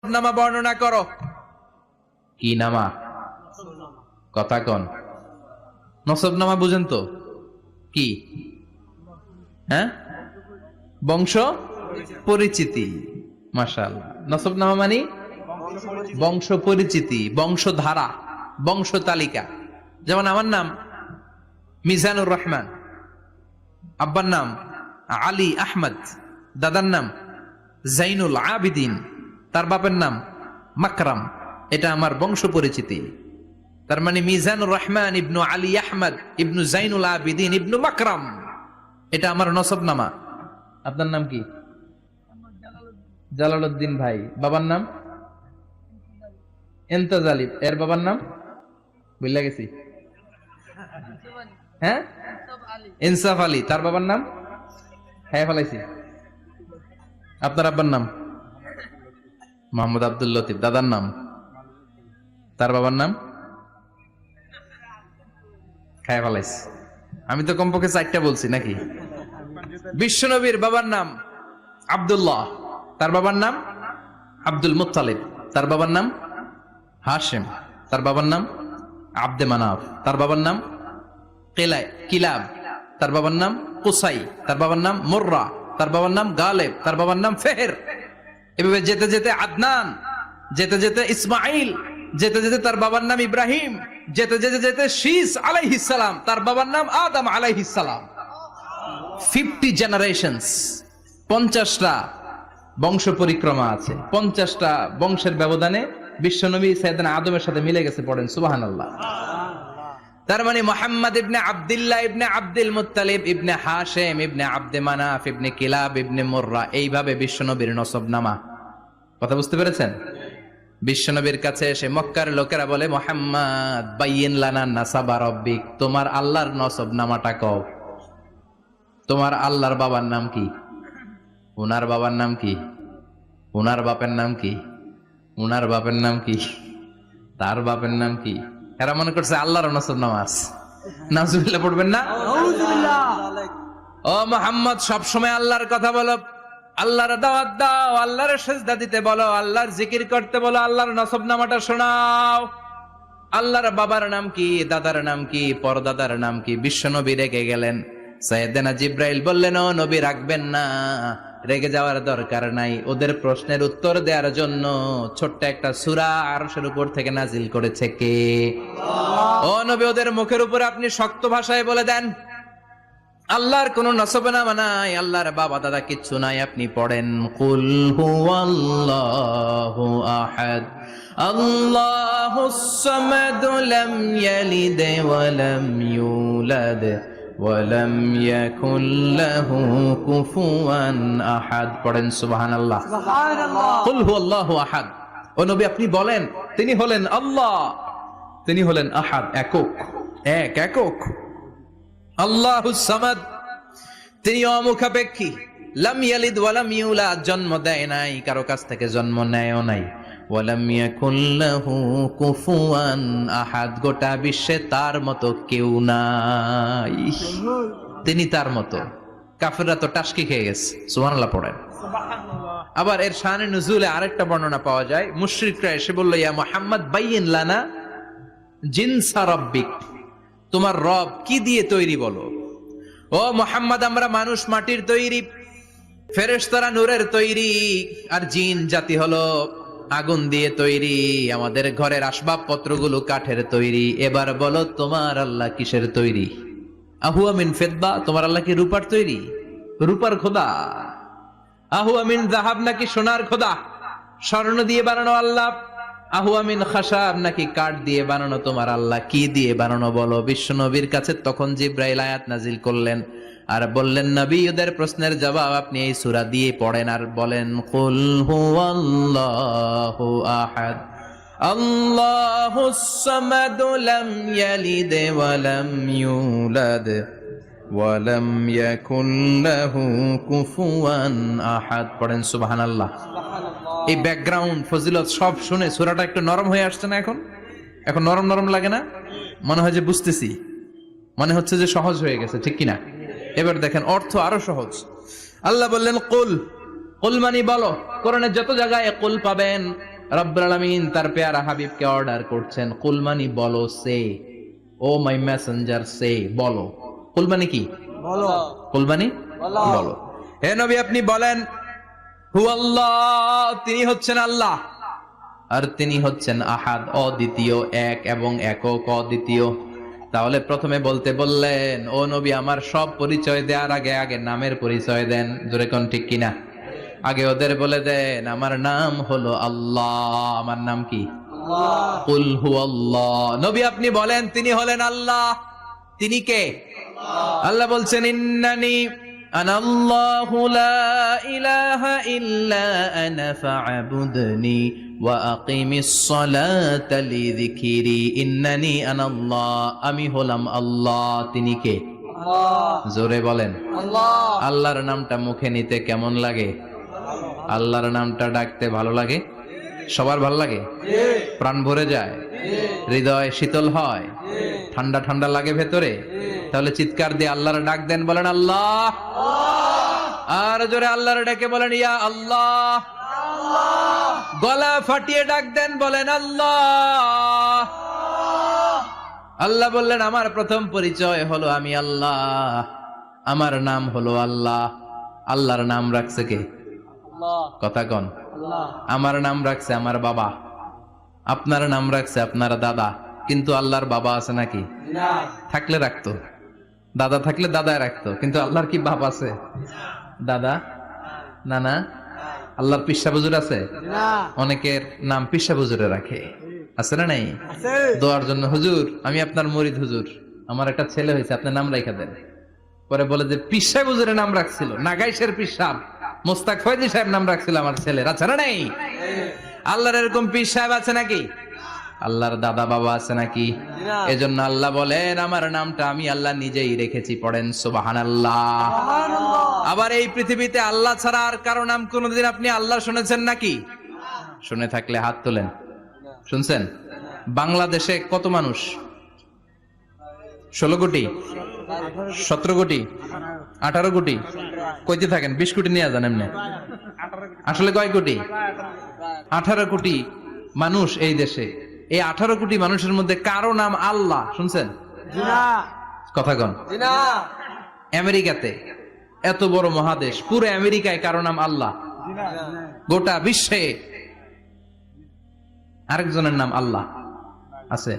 নামা বর্ণনা করো। কি নামা? কথা কন। নসব নামা বুঝেন তো কি? হ্যাঁ, বংশ পরিচিতি। মাশাআল্লাহ। নসব নামা মানে বংশ পরিচিতি, বংশধারা, বংশ তালিকা। যেমন আমার নাম মিজানুর রহমান, আব্বার নাম আলী আহমদ, দাদার নাম জাইনুল আবিদিন, তার বাপের নাম মাকরাম। এটা আমার বংশ পরিচিতি। তার মানে মিজানুর রহমান ইবনু আলী আহমদ ইবনু জাইনুল আবিদিন ইবনু মাকরাম, এটা আমার নসবনামা। আপনার নাম কি? জালালউদ্দিন ভাই। বাবার নাম ইমতাজ আলী। এর বাবার নাম ভুলে গেছি। হ্যাঁ, ইনসাফ আলী। তার বাবার নাম হ্যাঁ ফেলাইছি। আপনার আব্বার নাম মোহাম্মদ আব্দুল লতিফ। দাদার নাম, তার বাবার নাম খায় ফেলাইছি। আমি তো কমপক্ষে 4টা বলছি নাকি? বিশ্বনবীর বাবার নাম আব্দুল্লাহ, তার বাবার নাম আব্দুল মুত্তালিব, তার বাবার নাম হাশিম, তার বাবার নাম আব্দে মানাফ, তার বাবার নাম কিলাব, তার বাবার নাম কুসাই, তার বাবার নাম মুররা, তার বাবার নাম গালেব, তার বাবার নাম ফেহের। এভাবে যেতে যেতে আদনান, যেতে যেতে ইসমাইল, যেতে যেতে তার বাবার নাম ইব্রাহিম, যেতে যেতে যেতে শীস আলাইহিস সালাম, তার বাবার নাম আদম আলাইহিস সালাম। 50 জেনারেশনস, 50টা বংশ পরিক্রমা আছে। 50টা বংশের ব্যবধানে বিশ্বনবী সাইয়েদনা আদমের সাথে মিলে গেছে। পড়েন সুবহানাল্লাহ। তার মানে মুহাম্মদ ইবনে আব্দুল্লাহ ইবনে আব্দুল মুত্তালিব ইবনে হাশিম ইবনে আব্দে মানাফ ইবনে কিলাব ইবনে মুররা, এইভাবে বিশ্বনবীর নসবনামা। কথা বুঝতে পেরেছেন? বিশ্বনবীর কাছে এসে মক্কার লোকেরা বলে, মুহাম্মদ বাইয়িন লানা নাসাবা রাব্বিক, তোমার আল্লাহর নসবনামাটা কও। তোমার আল্লাহর বাবার নাম কি? উনার বাবার নাম কি? উনার বাপের নাম কি? উনার বাপের নাম কি? তার বাপের নাম কি? এরা মনে করছে আল্লাহর নসবনামা আছে। নাউজুবিল্লাহ পড়বেন না? ও মুহাম্মদ, সব সময় আল্লাহর কথা বলো, আল্লাহর দাওয়াত দাও, আল্লাহর সিজদা দিতে বলো, আল্লাহর জিকির করতে বলো, আল্লাহর নসবনামাটা শোনাও। আল্লাহর বাবার নাম কি? দাদার নাম কি? পরদাদার নাম কি? বিশ্বনবী রেগে গেলেন। সাইয়েদনা জিব্রাইল বললেন, ও নবী রাখবেন না, রেগে যাওয়ার দরকার নাই। ওদের প্রশ্নের উত্তর দেওয়ার জন্য ছোট্ট একটা সূরা আরশের উপর থেকে নাজিল করেছে কে? ও নবী, ওদের মুখের উপর আপনি শক্ত ভাষায় বলে দেন, আল্লাহর কোন নসবনামা নাই, আল্লাহর বাবা দাদা কিচ্ছু নাই। আপনি পড়েন, কুল হুয়াল্লাহু আহাদ আল্লাহুস সামাদ লাম ইয়ালিদ ওয়া লাম ইউলাদ ওয়া লাম ইয়াকুল লাহু কুফুয়ান আহাদ। পড়েন সুবহানাল্লাহ। কুল হুয়াল্লাহু আহাদ। ও নবী, আপনি বলেন, তিনি হলেন আল্লাহ, তিনি হলেন আহাদ, একক, একক। আল্লাহুস সামাদ, তিনি অমুখাপেক্ষী। লাম ইয়ালিদ ওয়া লাম ইউলাদ, জন্ম দেয় নাই, কারো কাছ থেকে জন্ম নেয়ও নাই। ওয়া লাম ইয়াকুল লাহু কুফুয়ান আহাদ, গোটা বিশ্বে তার মতো কেউ নাই, তিনি তার মতো। কাফেররা তো টাসকি খেয়ে গেছে। সুবহানাল্লাহ পড়েন। আবার এর শানে নুজুলে আরেকটা বর্ণনা পাওয়া যায়। মুশরিকরা এসে বলল, ইয়া মুহাম্মদ বাইয়িন লানা জিনসা রাব্বিক, তোমার রব কি দিয়ে তৈরি বলো। ও মুহাম্মদ, আমরা মানুষ মাটির তৈরি, ফেরেশতারা নূরের তৈরি, আর জিন জাতি হলো আগুন দিয়ে তৈরি, আমাদের ঘরের আসবাবপত্রগুলো কাঠের তৈরি। এবার বলো, তোমার আল্লাহ কিসের তৈরি? আহুয়া মিন ফিদ্দা, তোমার আল্লাহ কি রূপার তৈরি? রূপার খোদা? আহুয়া মিন যাহাব, নাকি সোনার খোদা, স্বর্ণ দিয়ে বানানো আল্লাহ? আহুয়া মিন খাশাব, নাকি কাঠ দিয়ে বানানো তোমার আল্লাহ? কি দিয়ে বানানো বলো? বিশ্বনবীর কাছে তখন জিব্রাইল আয়াত নাজিল করলেন আর বললেন, নবী, ওদের প্রশ্নের জবাব আপনি এই সূরা দিয়ে পড়েন আর বলেন, কুল হুয়াল্লাহু আহাদ আল্লাহুস সামাদ লাম ইয়ালিদ ওয়া লাম ইউলাদ ওয়া লাম ইয়াকুল লাহু কুফুয়ান আহাদ। পড়েন সুবহানাল্লাহ। এই ব্যাকগ্রাউন্ড ফজিলত সব শুনে সূরাটা একটু নরম হয়ে আসছে না? এখন নরম নরম লাগে না? মনে হয় যে বুঝতেছি, মনে হচ্ছে যে সহজ হয়ে গেছে, ঠিক কিনা? এবার দেখেন অর্থ আরো সহজ। আল্লাহ বললেন কুল, কুল মানে বলো। কোরআনের যত জায়গায় কুল পাবেন রব্বুল আলামিন তার পেয়ারা হাবিবকে অর্ডার করছেন, কুল মানি বলো, সে, ও মাই মেসেঞ্জার সে, বলো। কুল মানে কি? বলো। কুল মানে বলো। হে নবী আপনি বলেন, হু আল্লাহ, তিনি হচ্ছেন আল্লাহ, আর তিনি হচ্ছেন আহাদ, অদ্বিতীয়, এক এবং একক, অদ্বিতীয়। তাহলে প্রথমে বলতে বললেন, ও নবী আমার সব পরিচয় দেওয়ার আগে আগে নামের পরিচয় দেন। জোরে কোন ঠিক কিনা? আগে ওদের বলে দেন আমার নাম হলো আল্লাহ। আমার নাম কি? কুল হু আল্লাহ। নবী আপনি বলেন তিনি হলেন আল্লাহ। তিনি কে? আল্লাহ বলছেন, ইন্নানি আনাল্লাহু লা ইলাহা ইল্লা আনা ফা'বুদনি ওয়া আকিমিস সালাতা লিযিকরি। ইন্নানি আনাল্লাহ, আমি হলাম আল্লাহ। তিনি কে? জোরে বলেন। আল্লাহর নামটা মুখে নিতে কেমন লাগে? আল্লাহর নামটা ডাকতে ভালো লাগে? সবার ভালো লাগে? প্রাণ ভরে যায়, হৃদয় শীতল হয়, ঠান্ডা ঠান্ডা লাগে ভেতরে। তাহলে চিৎকার দিয়ে আল্লাহর ডাক দেন, বলেন আল্লাহ। আর জোরে আল্লাহর ডেকে বলেন ইয়া আল্লাহ। গলা ফাটিয়ে ডাক দেন, বলেন আল্লাহ। আল্লাহ বললেন আমার প্রথম পরিচয় হলো আমি আল্লাহ, আমার নাম হলো আল্লাহ। আল্লাহর নাম রাখছে কে? কথা কন। আমার নাম রাখছে আমার বাবা, আপনার নাম রাখছে আপনার দাদা। কিন্তু আল্লাহর বাবা আছে নাকি? থাকলে রাখতো, দাদা থাকলে দাদায় রাখতো। কিন্তু আল্লাহর কি বাপ আছে? দাদা, নানা? আল্লাহর পিসা বুজুর আছে? অনেকের নাম পিসা বুজুরে রাখে, আছে না নাই? দোয়ার জন্য, হুজুর আমি আপনার মুরিদ, হুজুর আমার একটা ছেলে হয়েছে, আপনার নাম রাখা দেন। পরে বলে যে পিসা বুজুরের নাম রাখছিল, নাগাইশের পিসা মোস্তাক ফয়জি সাহেব নাম রাখছিল আমার ছেলের, আছে না নাই? আল্লাহর এরকম পীর সাহেব আছে নাকি? আল্লাহর দাদা বাবা আছে নাকি? এজন্য আল্লাহ বলেন আমার নামটা আমি আল্লাহ নিজেই রেখেছি। পড়েন সুবহানাল্লাহ। আবার এই পৃথিবীতে আল্লাহ ছাড়া আর কারো নাম কোনোদিন আপনি আল্লাহ শুনেছেন নাকি? শুনে থাকলে হাত তোলেন। শুনছেন? বাংলাদেশে কত মানুষ? 16 কোটি, 17 কোটি, 18 কোটি? কইতে থাকেন, 20 কোটি নিয়ে যান এমনি। আসলে কয় কোটি? 18 কোটি মানুষ এই দেশে। এই 18 কোটি মানুষের মধ্যে কারো নাম আল্লাহ শুনছেন? কথা কন। আমেরিকাতে, এত বড় মহাদেশ, পুরো আমেরিকায় কারো নাম আল্লাহ? গোটা বিশ্বে আরেকজনের নাম আল্লাহ আছে?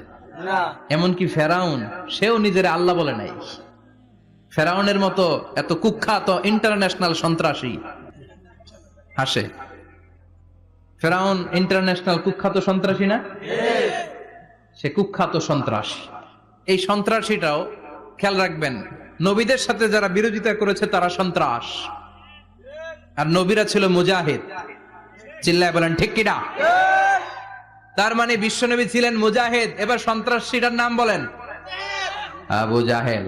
এমনকি ফেরাউন, সেও নিজের আল্লাহ বলে নাই। ফেরাউনের মতো এত কুখ্যাত ইন্টারন্যাশনাল সন্ত্রাসী আসে। ফেরাউন ইন্টারন্যাশনাল কুখ্যাত সন্ত্রাসী না? সে কুখ্যাত সন্ত্রাসী। এই সন্ত্রাসীটাও খেয়াল রাখবেন, নবীদের সাথে যারা বিরোধিতা করেছে তারা সন্ত্রাস, আর নবীরা ছিল মুজাহিদ। চিল্লায় বলেন ঠিক কিনা? তার মানে বিশ্বনবী ছিলেন মুজাহিদ। এবার সন্ত্রাসীটার নাম বলেন, আবু জাহেল।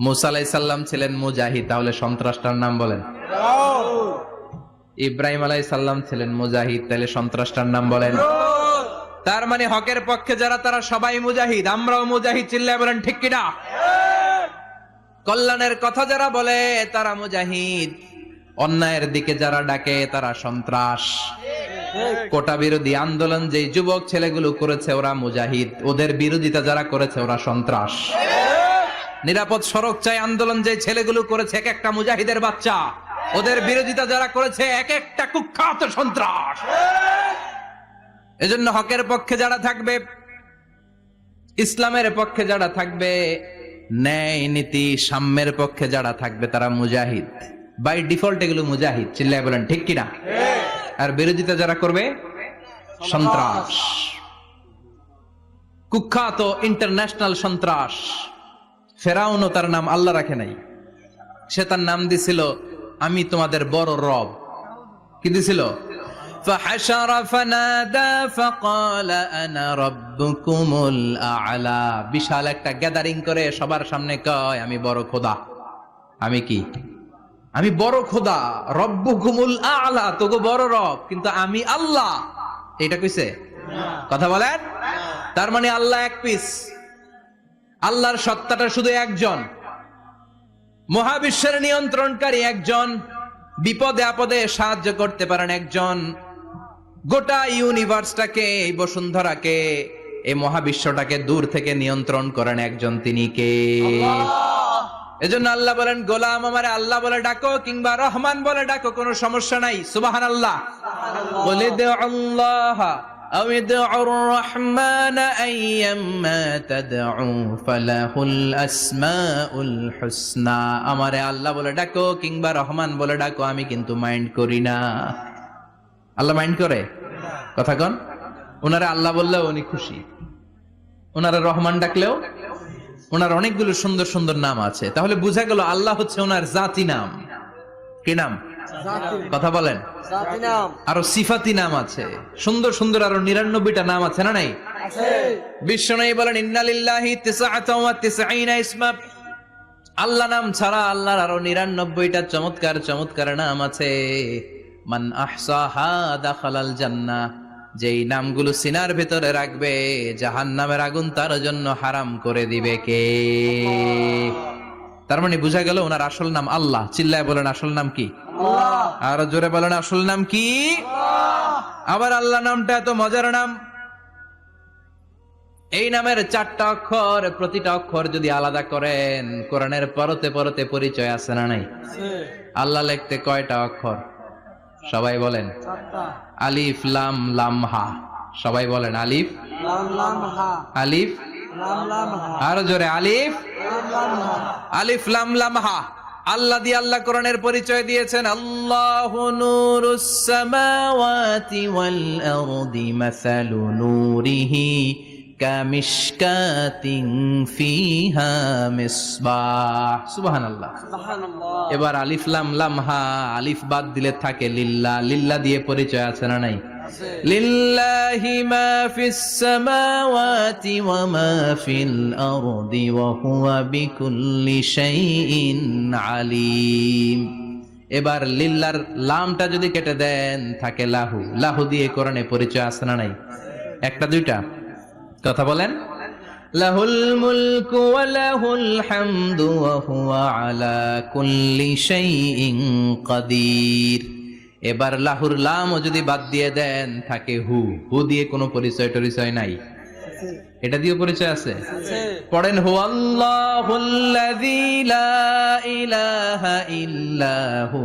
মুসা আলাইহিস সালাম ছিলেন মুজাহিদ, তাহলে সন্ত্রাসটার নাম বলেন। ইব্রাহিম আলাইহিস সালাম ছিলেন মুজাহিদ, তাহলে সন্ত্রাসটার নাম বলেন। তার মানে হকের পক্ষে যারা তারা সবাই মুজাহিদ, আমরাও মুজাহিদ। চিল্লায় বলেন ঠিক কিনা? কল্যাণের কথা যারা বলে তারা মুজাহিদ, অন্যায়ের দিকে যারা ডাকে তারা সন্ত্রাস। কোটা বিরোধী আন্দোলন যে যুবক ছেলেগুলো করেছে ওরা মুজাহিদ, ওদের বিরোধিতা যারা করেছে ওরা সন্ত্রাস। নিরাপদ সড়ক চাই আন্দোলন যে ছেলেগুলো করেছে এক একটা মুজাহিদের বাচ্চা, ওদের বিরোধিতা যারা করেছে এক একটা কুখ্যাত সন্ত্রাস। এজন্য হকের পক্ষে যারা থাকবে, ইসলামের পক্ষে যারা থাকবে, ন্যায় নীতি সাম্যের পক্ষে যারা থাকবে তারা মুজাহিদ। বাই ডিফল্ট এগুলো মুজাহিদ। চিল্লায় বলেন ঠিক কিনা? আর বিরোধিতা যারা করবে সন্ত্রাস, কুখ্যাত ইন্টারন্যাশনাল সন্ত্রাস। ফেরাউনও তার নাম আল্লাহ রাখে নাই, সে তার নাম দিছিল আমি তোমাদের বড় রব। কি দিছিল? فحشر فنادى فقال انا ربكم الاعلى। বিশাল একটা গ্যাদারিং করে সবার সামনে কয় আমি বড় খোদা। আমি কি? আমি বড় খোদা, রব্বুকুমুল আ'লা, তোগো বড় রব, কিন্তু আমি আল্লাহ। এটা কইছে? কথা বলেন। তার মানে আল্লাহ এক পিস, আল্লাহর সত্তাটা শুধু একজন, মহাবিশ্বের নিয়ন্ত্রণকারী একজন, বিপদে আপদে সাহায্য করতে পারেন একজন, গোটা ইউনিভার্সটাকে, এই বসুন্ধরাকে, এই মহাবিশ্বটাকে দূর থেকে নিয়ন্ত্রণ করেন একজন, তিনি কে? এজন্য আল্লাহ বলেন, গোলাম আমারে আল্লাহ বলে ডাকো কিংবা রহমান বলে ডাকো, কোনো সমস্যা নাই। সুবহানাল্লাহ। বলে দে আল্লাহ আও ইদউর রহমান আইয়াম্মা তাদউ ফালাহুল আসমাউল হুসনা। আমারে আল্লাহ বলে ডাকো কিংবা রহমান বলে ডাকো, আমি কিন্তু মাইন্ড করি না। আল্লাহ মাইন্ড করে? কথা কন। ওনারা আল্লাহ বললেও উনি খুশি, ওনারা রহমান ডাকলেও। ওনার অনেকগুলো সুন্দর সুন্দর নাম আছে, তাহলে বোঝা গেল আল্লাহ হচ্ছে ওনার জাতি নাম। কি নাম? কথা বলেন। আরো সিফাতি নাম আছে, সুন্দর সুন্দর আরো 99টা নাম আছে না নাই? বিশ্বনবী বলেন, ইন্নালিল্লাহি 99 ইসমা। আল্লাহ নাম ছাড়া আল্লাহর আরো 99টা চমৎকার চমৎকার নাম আছে। মান আহসাহা দাখালাল জান্নাহ। যেই নামগুলো সিনার ভিতরে রাখবে, জাহান্নামের আগুন তার জন্য হারাম করে দিবে কে? তার মানে বোঝা গেল ওনার আসল নাম আল্লাহ। চিল্লায় বলেন, আসল নাম কি? আল্লাহ। আর জোরে বলেন, আসল নাম কি? আল্লাহ। আবার আল্লাহ নামটা এত মজার নাম, এই নামের 4টা অক্ষর, প্রতিটা অক্ষর যদি আলাদা করেন, কোরআনের পরতে পরতে পরিচয় আছে না নাই? আল্লাহ লিখতে কয়টা অক্ষর? সবাই বলেন। আলিফ লাম লাম হা। সবাই বলেন, আলিফ লাম লাম হা। আলিফ লাম লাম হা। আরো জোরে, আলিফ লাম লাম হা। আলিফ লাম লাম হা। আল্লাহ দিয়ে আল্লাহ কোরআনের পরিচয় দিয়েছেন, আল্লাহু নূরুস সামাওয়াতি ওয়াল আরদি মাসালু নূরিহি কামিশকাতিন ফিহা মিসবাহ। সুবহানাল্লাহ। এবার আলিফ লাম লাম হা, আলিফ বাদ দিলে থাকে লিল্লাহ। লিল্লাহ দিয়ে পরিচয় আছে না নাই? লিল্লাহি মা ফিস সামাওয়াতি ওয়া মা ফিল আরদি ওয়া হুয়া বিকুল্লি শাইইন আলিম। এবার লিল্লাহর লামটা যদি কেটে দেন, থাকে লাহু। লাহু দিয়ে কোরআনে পরিচয় আছে না নাই? একটা দুইটা? কথা বলেন। লাহুল মুলকু ওয়া লাহুল হামদু ওয়া হুয়া আলা কুল্লি শাইইন কাদির। এবার লাহুর লামও যদি বাদ দিয়ে দেন, থাকে হু। হু দিয়ে কোনো পরিচয় টরিচয় নাই, এটা দিয়ে পরিচয় আছে? পড়েন, হু আল্লাহুল্লাযী লা ইলাহা ইল্লাহু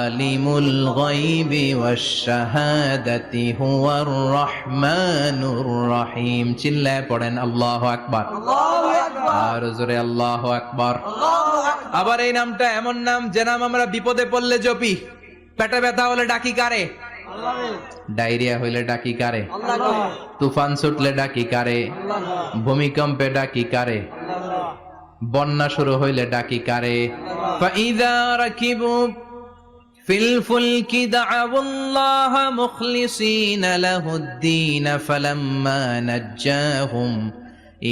আলিমুল গায়বি ওয়াশ শাহাদাতি হুয়ার রহমানুর রহিম। চিল্লায় পড়েন, আল্লাহু আকবার। আল্লাহু আকবার। আর জোরে, আল্লাহু আকবার। আল্লাহু আকবার। আবার এই নামটা এমন নাম, যে নাম আমরা বিপদে পড়লে জপি। পেটে ব্যথা হলে ডাকি কারে? আল্লাহকে। ডায়রিয়া হইলে ডাকি কারে? আল্লাহকে। তুফান ছুটলে ডাকি কারে? আল্লাহকে। ভূমিকম্পে ডাকি কারে? আল্লাহকে। বন্যা শুরু হইলে ডাকি কারে? আল্লাহকে। ফাইযা রাকিবু ফিল ফুলকি দা'আউল্লাহ মুখলিসিনা লাহুদ-দীন ফালাম্মা নাজ্জাহুম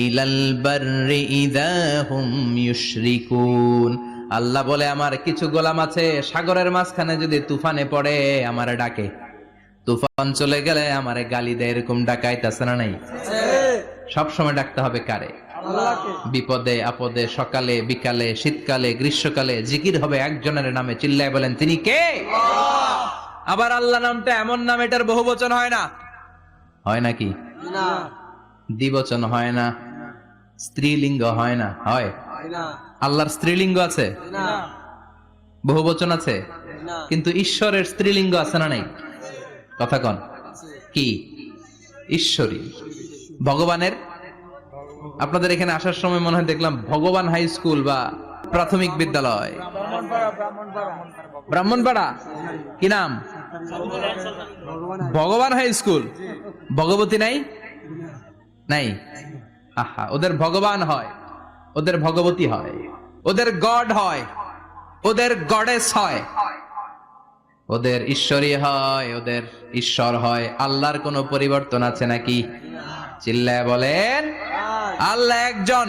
ইলাল বাররি ইযা হুম ইউশরিকুন। আল্লাহ বলে, আমার কিছু গোলাম আছে, সাগরের মাঝখানে যদি তুফানে পড়ে আমারে ডাকে, তুফান চলে গেলে আমারে গালি দেয়। এরকম ডাকাইতাছে না নাই? সব সময় ডাকতে হবে কারে? আল্লাহকে। বিপদে আপদে, সকালে বিকালে, শীতকালে গ্রীষ্মকালে জিকির হবে একজনের নামে। চিল্লায় বলেন, তিনি কে? আল্লাহ। আবার আল্লাহ নামটা এমন নাম, এটার বহুবচন হয় না। হয় নাকি? না। দ্বিবচন হয় না, স্ত্রীলিঙ্গ হয় না। হয়? আল্লাহর স্ত্রীলিঙ্গ আছে? না। বহুবচন আছে? না। কিন্তু ঈশ্বরের স্ত্রীলিঙ্গ আছে না নাই? কথা কন। কি? ঈশ্বরী। ভগবানের? আপনাদের এখানে আসার সময় মনে হয় দেখলাম ভগবান হাই স্কুল বা প্রাথমিক বিদ্যালয়। ব্রাহ্মণপাড়া। কি নাম? ভগবান হাই স্কুল। ভগবতী নাই? নাই। আহা, ওদের ভগবান হয়, ওদের ভগবতী হয়, ওদের গড হয়, ওদের গডেস হয়, ওদের ঈশ্বরী হয়, ওদের ঈশ্বর হয়। আল্লাহর কোনো পরিবর্তন আছে নাকি? চিল্লায় বলেন, আল্লাহ একজন,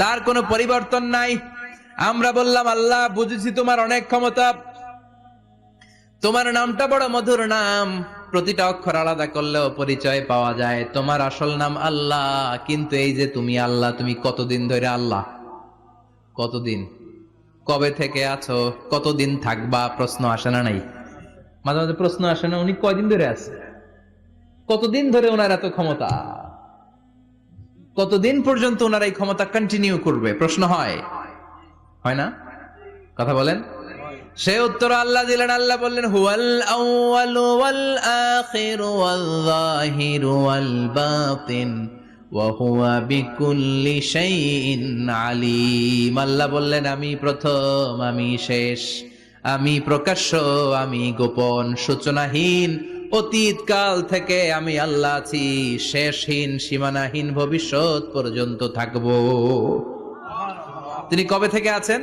তার কোনো পরিবর্তন নাই। আমরা বললাম, আল্লাহ বুঝেছি তোমার অনেক ক্ষমতা, তোমার নামটা বড় মধুর নাম, প্রতিটা অক্ষর আলাদা করলেও পরিচয় পাওয়া যায়। তোমার আসল নাম আল্লাহ, কিন্তু এই যে তুমি আল্লাহ, তুমি কতদিন ধরে আল্লাহ? কতদিন? কবে থেকে আছো? কতদিন থাকবা? প্রশ্ন আসে না নাই? মাঝে মাঝে প্রশ্ন আসে না, উনি কয়দিন ধরে আছে? কতদিন ধরে ওনার এত ক্ষমতা, কতদিন পর্যন্ত ওনারা এই ক্ষমতা কন্টিনিউ করবে? প্রশ্ন হয় না? কথা বলেন। সে উত্তর আল্লাহ দিলেন। আল্লাহ বললেন, হুয়াল আউয়ালু ওয়াল আখিরু ওয়াল যাহিরু ওয়াল বাতিন ওয়া হুয়া বিকুল্লি শাইইন আলিম। আল্লাহ বললেন, আমি প্রথম, আমি শেষ, আমি প্রকাশ্য, আমি গোপন, সূচনাহীন, অতীত কাল থেকে আমি আল্লাহ আছি, শেষহীন, সীমানাহীন, ভবিষ্যৎ পর্যন্ত থাকবো। তিনি কবে থেকে আছেন?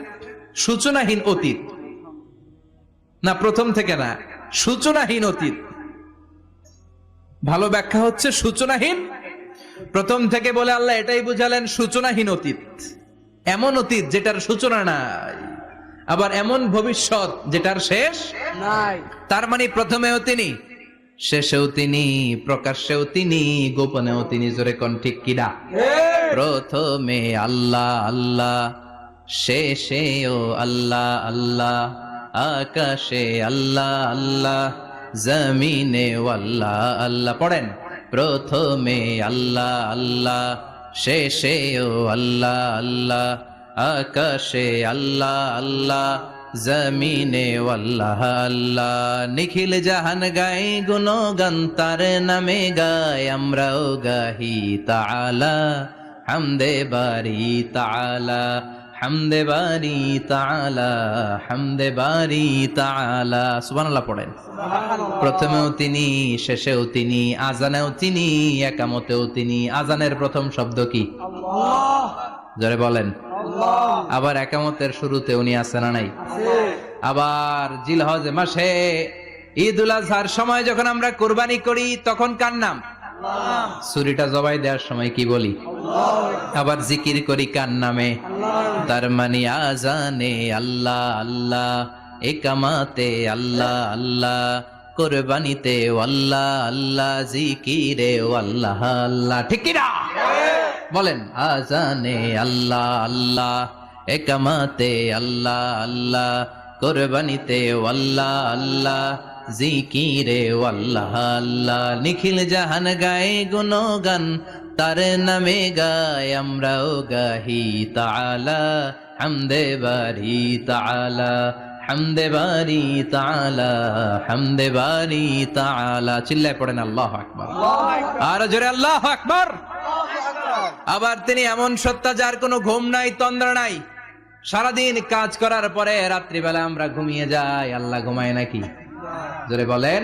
সূচনাহীন অতীত না, প্রথম থেকে না, সূচনাহীন অতীত। ভালো ব্যাখ্যা হচ্ছে সূচনাহীন প্রথম থেকে বলে আল্লাহ এটাই বুঝালেন সূচনাহীন অতীত, এমন অতীত যেটার সূচনা নাই, আবার এমন ভবিষ্যৎ যেটার শেষ নাই। তার মানে প্রথমেও তিনি, শেষেও তিনি, প্রকাশ্যেও তিনি, গোপনেও তিনি। জোরে কোন ঠিক কিনা? প্রথমে আল্লাহ আল্লাহ, শেষেও আল্লাহ আল্লাহ, আকাশে আল্লাহ আল্লাহ, জমিনে আল্লাহ আল্লাহ। পড়েন, প্রথমে আল্লাহ আল্লাহ, শেষেও আল্লাহ আল্লাহ, আকাশে আল্লাহ আল্লাহ, জমিনে আল্লাহ আল্লাহ। নিখিল জাহান গায় গুণগান, তার নামে গায় আমরাও গাহি তাআলা, হামদে বারি তাআলা, হামদে বারি তাআলা, হামদে বারি তাআলা। সুবহানাল্লাহ পড়েন। প্রথমেও তিনি, শেষেও তিনি, আজানেও তিনি, একামতেও তিনি। আজানের প্রথম শব্দ কি? আল্লাহ। জোরে বলেন আল্লাহ। আবার একামতের শুরুতে উনি আছেন না নাই? আবার জিলহজ মাসে ঈদুল আজহার সময় যখন আমরা কুরবানি করি তখন কার নাম? আল্লাহ। ছুরিটা জবাই দেওয়ার সময় কি বলি? আল্লাহ। আবার জিকির করি কার নামে? আল্লাহ। তার মানে আজানে আল্লাহ আল্লাহ, একামাতে আল্লাহ আল্লাহ, কুরবানিতে আল্লাহ আল্লাহ, জিকিরে আল্লাহ আল্লাহ। ঠিক কি না? বলেন, আজানে আল্লাহ আল্লাহ, একামাতে আল্লাহ আল্লাহ, কুরবানিতে আল্লাহ আল্লাহ, জিকিরে আল্লাহ আল্লাহ। নিখিল জাহান গায়ে গুণগান, তার নামে গায় আমরাও গাহি তাআলা, হামদে বারি তাআলা, হামদে বারি তাআলা, হামদে বারি তাআলা। চিল্লায় পড়েন আল্লাহু আকবার। আর জোরে আল্লাহু আকবার। আবার তিনি এমন সত্তা যার কোনো ঘুম নাই, তন্দ্রা নাই। সারাদিন কাজ করার পরে রাত্রিবেলা আমরা ঘুমিয়ে যাই, আল্লাহ ঘুমায় নাকি? জোরে বলেন,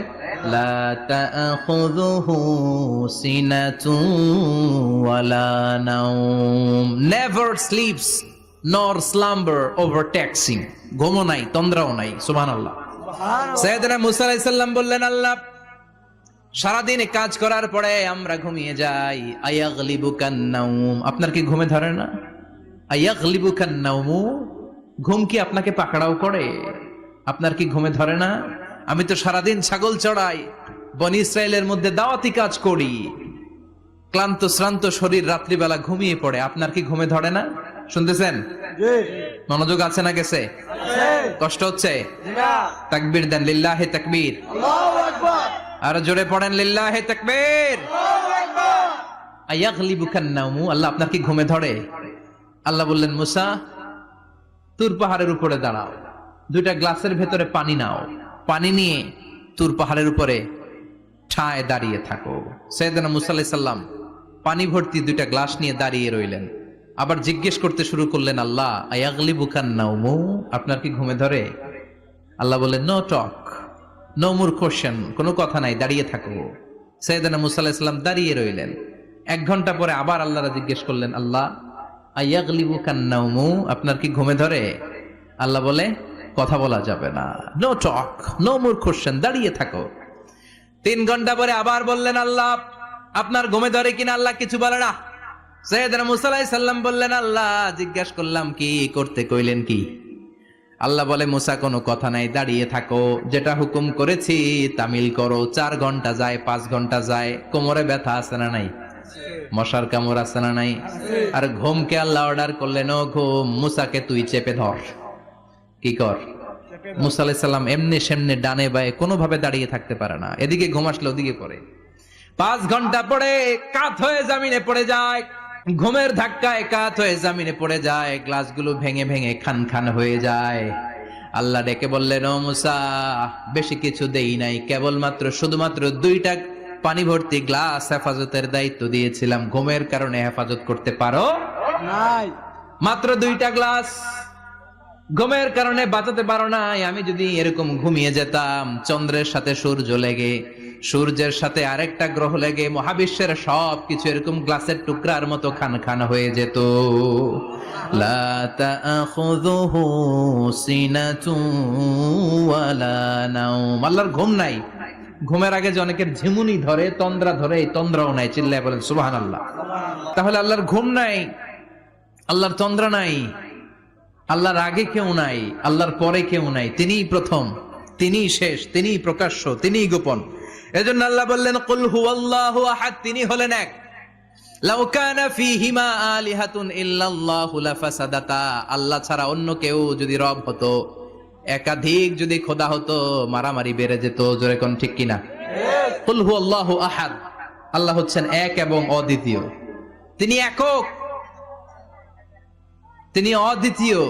লা তাখুযুহু সিনাতুন ওয়ালা নাওম, নেভার স্লিপস নর স্লাম্বার ওভারটেকস হিম। ঘুমও নাই, তন্দ্রাও নাই। সুবহানাল্লাহ। সাইয়েদনা মুসা আলাইহিস সালাম বললেন, আল্লাহ সারাদিন কাজ করার পরে আমরা ঘুমিয়ে যাই, আয়াগলিবুকান নাওম, আপনার কি ঘুমে ধরে না? আয়াগলিবুকান নাওম, ঘুম কি আপনাকে পাকড়াও করে? আপনার কি ঘুমে ধরে না? আমি তো সারাদিন ছাগল চড়াই, বনি ইসরায়েলের মধ্যে দাওয়াতি কাজ করি, ক্লান্ত শ্রান্ত শরীর রাত্রিবেলা ঘুমিয়ে পড়ে, আপনার কি ঘুমে ধরে না? শুনতেছেন? মনোযোগ আছে না গেছে? কষ্ট হচ্ছে? তাকবীর দেন, লিল্লাহি তাকবীর। আল্লাহু আকবার। আর জোরে পড়েন, লিল্লাহি তাকবীর। আয়াগলিবুকান নাওম, আল্লাহ আপনার কি ঘুমে ধরে? আল্লাহ বললেন, মুসা তুর পাহাড়ের উপরে দাঁড়াও, দুইটা গ্লাসের ভেতরে পানি নাও, পানি নিয়ে তুর পাহাড়ের উপরে ঠায় দাঁড়িয়ে থাকো। সাইয়েদনা মুসা আলাইহিস সালাম পানি ভর্তি দুইটা গ্লাস নিয়ে দাঁড়িয়ে রইলেন। আবার জিজ্ঞেস করতে শুরু করলেন, আল্লাহ আয়াগলিবুকান নাওম, আপনার কি ঘুমে ধরে? আল্লাহ বললেন, no talk, no more question, কোনো কথা নাই, দাঁড়িয়ে থাকো। সাইয়েদনা মুসা আলাইহিস সালাম দাঁড়িয়ে রইলেন। 1 ঘন্টা পরে আবার আল্লাহরা জিজ্ঞেস করলেন, আল্লাহ আয়াগলিবুকান নাওম, আপনার কি ঘুমে ধরে? আল্লাহ বলে, কথা বলা যাবে না, no talk, no more question, দাঁড়িয়ে থাকো। 3 ঘন্টা পরে আবার বললেন, আল্লাহ আপনার ঘুমে ধরে কিনা? আল্লাহ কিছু বলে না। সাইয়েদনা মুসা আলাইহিস সালাম বললেন, আল্লাহ জিজ্ঞেস করলাম কি করতে কইলেন কি? আল্লাহ বলে, মুসা কোনো কথা নাই, দাঁড়িয়ে থাকো, যেটা হুকুম করেছি তামিল করো। 4 ঘন্টা যায়, 5 ঘন্টা যায়, কোমরে ব্যথা আছে না নাই? মশার কামড় আছে না নাই? আর ঘুমকে আল্লাহ অর্ডার করলেন, ও ঘুম, মুসাকে তুই চেপে ধর। কি কর? মুসা আলাইহিস সালাম এমনি সেমনি ডানে বায়ে কোনোভাবে দাঁড়িয়ে থাকতে পারে না, এদিকে ঘুম আসলে ওদিকে পড়ে। 5 ঘন্টা পরে কাত হয়ে জমিনে পড়ে যায়, ঘুমের ধাক্কায় কাত হয়ে জমিনে পড়ে যায়, গ্লাসগুলো ভেঙে ভেঙে খান খান হয়ে যায়। আল্লাহ ডেকে বললেন, ও মুসা, বেশি কিছু দেই নাই, কেবলমাত্র শুধুমাত্র 2টা পানি ভর্তি গ্লাস হেফাজতের দায়িত্ব দিয়েছিলাম। ঘুমের কারণে হেফাজত করতে পারো নাই, মাত্র 2টা গ্লাস ঘুমের কারণে বাঁচাতে পারো নাই। আমি যদি এরকম ঘুমিয়ে যেতাম, চন্দ্রের সাথে সূর্য লেগে, সূর্যের সাথে আরেকটা গ্রহ লেগে মহাবিশ্বের সবকিছু এরকম গ্লাসের টুকরার মতো খান খান হয়ে যেত। লা তাখুযুহু সিনাতুন ওয়ালা নাওম। আল্লাহর ঘুম নাই। ঘুমের আগে যে অনেকের ঝিমুনি ধরে, তন্দ্রা ধরে, এই তন্দ্রাও নাই। চিল্লায় বলেন সুবহানাল্লাহ। তাহলে আল্লাহর ঘুম নাই, আল্লাহর তন্দ্রা নাই, আল্লাহর আগে কেউ নাই, আল্লাহর পরে কেউ নাই। তিনিই প্রথম, তিনিই শেষ, তিনিই প্রকাশ্য, তিনিই গোপন। এজন্য আল্লাহ বললেন, কুল হুয়াল্লাহু আহাদ, তিনি হলেন এক। লাউ কানা ফীহিমা আলিহাতুন ইল্লাল্লাহু লাফাসাদাতা। আল্লাহ ছাড়া অন্য কেউ যদি রব হতো, একাধিক যদি খোদা হতো, মারামারি বেড়ে যেত। জোরে কোন ঠিক কিনা? কুল হুয়াল্লাহু আহাদ, আল্লাহ হচ্ছেন এক এবং অদ্বিতীয়। তিনি একক, তিনি অদ্বিতীয়,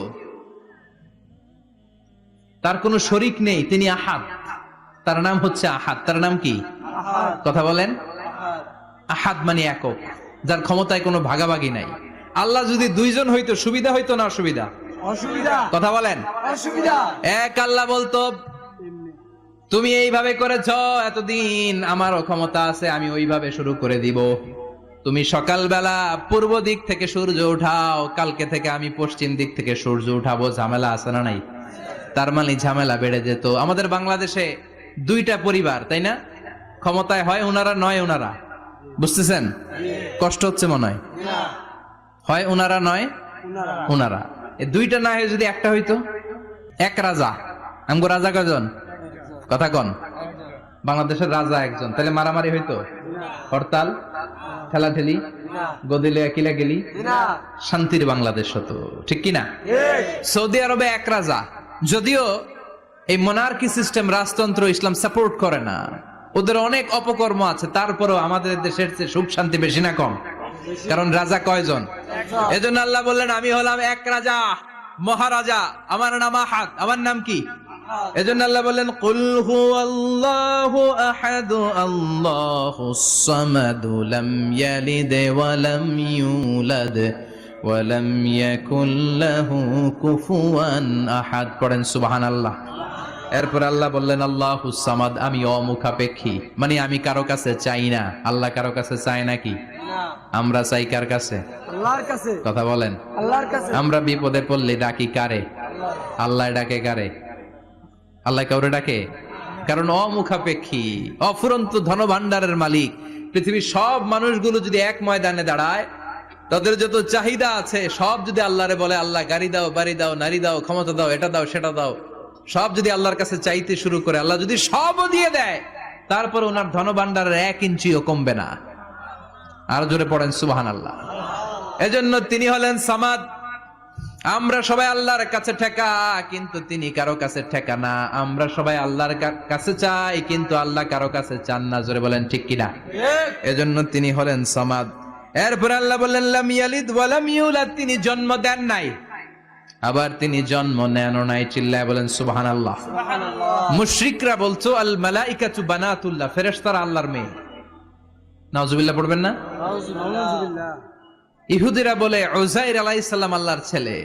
তার কোনো শরীক নেই। তিনি আহাদ, তার নাম হচ্ছে আহাদ। তার নাম কি? কথা বলেন। আহাদ মানে একক, যার ক্ষমতায় কোনো ভাগাভাগি নাই। আল্লাহ যদি 2জন হইতো সুবিধা হইতো না অসুবিধা? অসুবিধা। কথা বলেন। অসুবিধা। এক আল্লাহ বলতো, তুমি এইভাবে করেছ এতদিন, আমারও ক্ষমতা আছে, আমি ওইভাবে শুরু করে দিব। তুমি সকালবেলা পূর্ব দিক থেকে সূর্য উঠাও, কালকে থেকে আমি পশ্চিম দিক থেকে সূর্য উঠাবো। ঝামেলা আছে না নাই? তার মানে ঝামেলা বেড়ে যেত। আমাদের বাংলাদেশে 2টা পরিবার, তাই না? ক্ষমতায় হয় ওনারা, নয় ওনারা। বুঝতেছেন? কষ্ট হচ্ছে মনে হয়। হয় ওনারা, নয় ওনারা। এই 2টা না হয়ে যদি একটা হইতো, এক রাজা। আমগো রাজা কয়জন? কথা কন। বাংলাদেশের রাজা একজন, তাহলে মারামারি হইতো? হরতাল, ঠেলাঠেলি, গদিলে কিলা গেলি, শান্তির বাংলাদেশ হতো। ঠিক কিনা? সৌদি আরবে এক রাজা। যদিও এই মোনার্কি সিস্টেম, রাজতন্ত্র, ইসলাম সাপোর্ট করে না, ওদের অনেক অপকর্ম আছে, তারপরেও আমাদের দেশের চেয়ে সুখ শান্তি বেশি না কম? কারণ রাজা কয়জন? এজন্য আল্লাহ বললেন, আমি হলাম এক রাজা, মহারাজা, আমার নাম আহাদ। আমার নাম কি? এজন্য আল্লাহ বললেন, কুল হুয়াল্লাহু আহাদ আল্লাহুস সামাদ লাম ইয়ালিদ ওয়া লাম ইউলাদ ওয়া লাম ইয়াকুল লাহু কুফুয়ান আহাদ। পড়েন সুবহানাল্লাহ। এরপর আল্লাহ বললেন, আল্লাহুস সামাদ, আমি অমুখাপেক্ষী, মানে আমি কারো কাছে চাই না। আল্লাহ কারো কাছে চায় নাকি? আমরা চাই কার কাছে? আল্লাহর কাছে। কথা বলেন। আল্লাহর কাছে। আমরা বিপদে পড়লে ডাকি কারে? আল্লাহ ডাকে কারে? আল্লাহ কাউরে ডাকে? কারণ অমুখাপেক্ষী, অফুরন্ত ধনভাণ্ডারের মালিক। পৃথিবীর সব মানুষগুলো যদি এক ময়দানে দাঁড়ায়, তাদের যত চাহিদা আছে সব যদি আল্লাহরে বলে, আল্লাহ গাড়ি দাও, বাড়ি দাও, নারী দাও, ক্ষমতা দাও, এটা দাও, সেটা দাও, সব যদি আল্লাহর কাছে চাইতে শুরু করে, আল্লাহ যদি সবও দিয়ে দেয়, তারপর ওনার ধনভাণ্ডারের 1 ইঞ্চিও কমবে না। আর জোরে পড়েন সুবহানাল্লাহ। এজন্য তিনি হলেন সামাদ। আমরা সবাই আল্লাহর কাছে ঠেকা, কিন্তু তিনি কারো কাছে ঠেকা না। আমরা সবাই আল্লাহর কাছে চাই, কিন্তু আল্লাহ কারো কাছে চান না। জোরে বলেন ঠিক কিনা? এজন্য তিনি হলেন সামাদ। এরপর আল্লাহ বললেন, লাম ইয়ালিদ ওয়া লাম ইউলাদ, তিনি জন্ম দেন নাই, আবার তিনি জন্ম নেনও নাই। চিল্লায় বলেন সুবহানাল্লাহ। মুশরিকরা বলতো, আল মালাইকাতু বানাতুল্লাহ, ফেরেশতারা আল্লাহর মেয়ে। নাউজুবিল্লাহ পড়বেন না? নাউজুবিল্লাহ। ইহুদিরা বলে উযাইর আলাইহিস সালাম আল্লাহর ছেলে,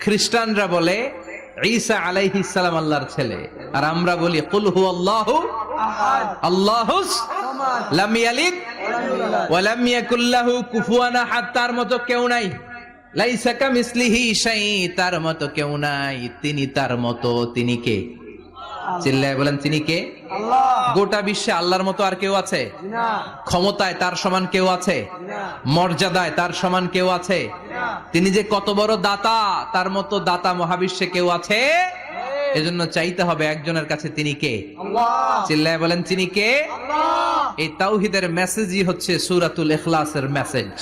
খ্রিস্টানরা বলে ঈসা আলাইহিস সালাম আল্লাহর ছেলে, আর আমরা বলি কুল হুয়াল্লাহু আহাদ আল্লাহুস সামাদ লাম ইয়ালিদ ওয়া লাম ইয়াকুল লাহু কুফুয়ান আহাদ। তার মতো কেউ নাই। লাইসা কামিসলিহি শাই, তার মতো কেউ নাই। তিনি তার মতো। তিনি কে? চিল্লায় বলেন, তিনি কে? আল্লাহ। গোটা বিশ্বে আল্লাহর মতো আর কেউ আছে? না। ক্ষমতায় তার সমান কেউ আছে? না। মর্যাদায় তার সমান কেউ আছে? না। তিনি যে কত বড় দাতা, তার মতো দাতা মহাবিশ্বে কেউ আছে? এজন্য চাইতে হবে একজনের কাছে। তিনি কে? আল্লাহ। চিল্লায় বলেন, তিনি কে? আল্লাহ। এই তাওহীদের মেসেজই হচ্ছে সূরাতুল ইখলাসের মেসেজ।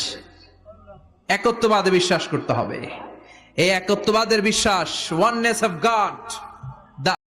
একত্ববাদে বিশ্বাস করতে হবে। এই একত্ববাদের বিশ্বাস, ওয়াননেস অফ গড,